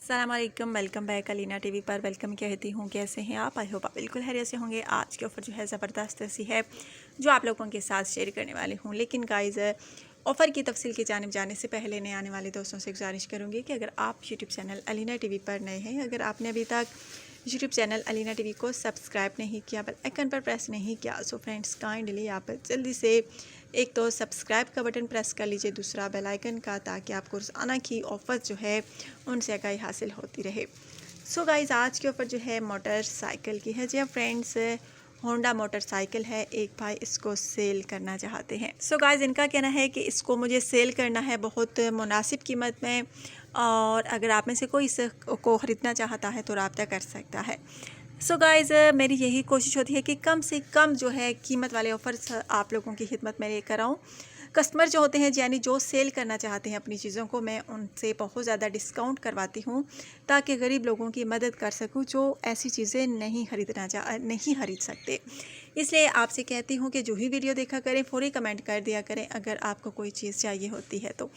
अस्सलाम वालेकुम, welcome back Alina TV पर। वेलकम कहती हूँ। कैसे हैं आप? आई होप आप बिल्कुल खैरियत से होंगे। आज के ऑफ़र जो है ज़बरदस्त सी है जो आप लोगों के साथ शेयर करने वाली हूँ। लेकिन गाइज़, ऑफ़र की तफसील की जानिब जाने से पहले नए आने वाले दोस्तों से गुजारिश करूँगी कि अगर आप यूट्यूब चैनल अलीना टीवी पर नए हैं, अगर आपने अभी तक यूट्यूब चैनल अलीना टीवी को सब्सक्राइब नहीं किया, बेल आइकन पर प्रेस नहीं किया, सो फ्रेंड्स काइंडली आप जल्दी से एक तो सब्सक्राइब का बटन प्रेस कर लीजिए, दूसरा बेल आइकन का, ताकि आपको रोज़ाना की ऑफ़र जो है उनसे आगाही हासिल होती रहे। सो गाइज़, आज की ऑफ़र जो है मोटरसाइकिल की है। जी हाँ फ्रेंड्स, होंडा मोटरसाइकिल है। एक भाई इसको सेल करना चाहते हैं। सो गाइज़, इनका कहना है कि इसको मुझे सेल करना है बहुत मुनासिब कीमत में, और अगर आप में से कोई इसको ख़रीदना चाहता है तो रब्ता कर सकता है। सो गाइज़, मेरी यही कोशिश होती है कि कम से कम जो है कीमत वाले ऑफ़र्स आप लोगों की खिदमत में लेकर आऊँ। कस्टमर जो होते हैं, यानी जो सेल करना चाहते हैं अपनी चीज़ों को, मैं उनसे बहुत ज़्यादा डिस्काउंट करवाती हूँ ताकि गरीब लोगों की मदद कर सकूँ जो ऐसी चीज़ें नहीं खरीद सकते। इसलिए आपसे कहती हूँ कि जो ही वीडियो देखा करें फ़ौरी कमेंट कर दिया करें अगर आपको कोई चीज़ चाहिए होती है तो।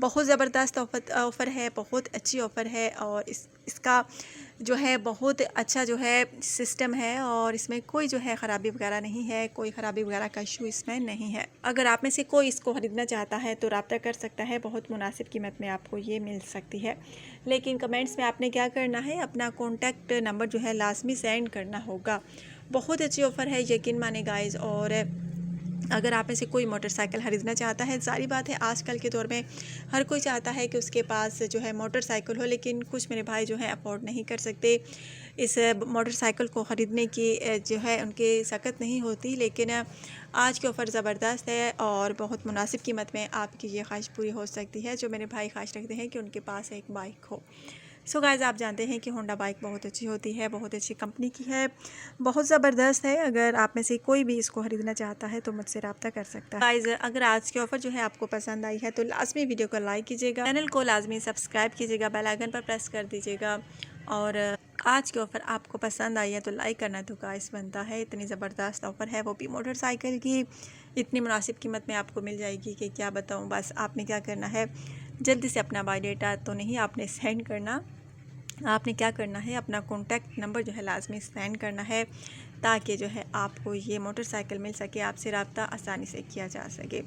बहुत ज़बरदस्त ऑफ़र है, बहुत अच्छी ऑफ़र है, और इसका जो है बहुत अच्छा जो है सिस्टम है, और इसमें कोई जो है ख़राबी वगैरह नहीं है, कोई ख़राबी वगैरह का इशू इसमें नहीं है। अगर आप में से कोई इसको ख़रीदना चाहता है तो रब्ता कर सकता है, बहुत मुनासिब कीमत में आपको ये मिल सकती है। लेकिन कमेंट्स में आपने क्या करना है, अपना कॉन्टैक्ट नंबर जो है लाजमी सेंड करना होगा। बहुत अच्छी ऑफ़र है, यकीन माने गाइज़। और अगर आप में से कोई मोटरसाइकिल ख़रीदना चाहता है, सारी बात है आजकल के दौर में हर कोई चाहता है कि उसके पास जो है मोटरसाइकिल हो, लेकिन कुछ मेरे भाई जो है अफोर्ड नहीं कर सकते इस मोटरसाइकिल को ख़रीदने की, जो है उनके सकत नहीं होती। लेकिन आज की ऑफ़र ज़बरदस्त है और बहुत मुनासिब कीमत में आपकी ये ख्वाहिश पूरी हो सकती है जो मेरे भाई ख्वाहिश रखते हैं कि उनके पास एक बाइक हो। सो गाइज़, आप जानते हैं कि होंडा बाइक बहुत अच्छी होती है, बहुत अच्छी कंपनी की है, बहुत ज़बरदस्त है। अगर आप में से कोई भी इसको ख़रीदना चाहता है तो मुझसे रब्ता कर सकता है। गाइज़, अगर आज की ऑफ़र जो है आपको पसंद आई है तो लाजमी वीडियो को लाइक कीजिएगा, चैनल को लाजमी सब्सक्राइब कीजिएगा, बेल आइकन पर प्रेस कर दीजिएगा। और आज की ऑफ़र आपको पसंद आई है तो लाइक करना तो गाइस बनता है। इतनी ज़बरदस्त ऑफ़र है, वो भी मोटरसाइकिल की, इतनी मुनासिब कीमत में आपको मिल जाएगी कि क्या बताऊँ। बस आपने क्या करना है, जल्दी से अपना बायोडाटा तो नहीं आपने सेंड करना, आपने क्या करना है, अपना कॉन्टैक्ट नंबर जो है लाजमी सेंड करना है ताकि जो है आपको ये मोटरसाइकिल मिल सके, आपसे रब्ता आसानी से किया जा सके।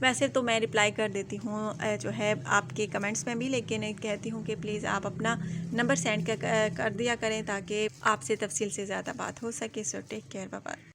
वैसे तो मैं रिप्लाई कर देती हूँ जो है आपके कमेंट्स में भी, लेकिन कहती हूँ कि प्लीज़ आप अपना नंबर सेंड कर दिया करें ताकि आपसे तफसील से ज़्यादा बात हो सके। So take care, bye bye.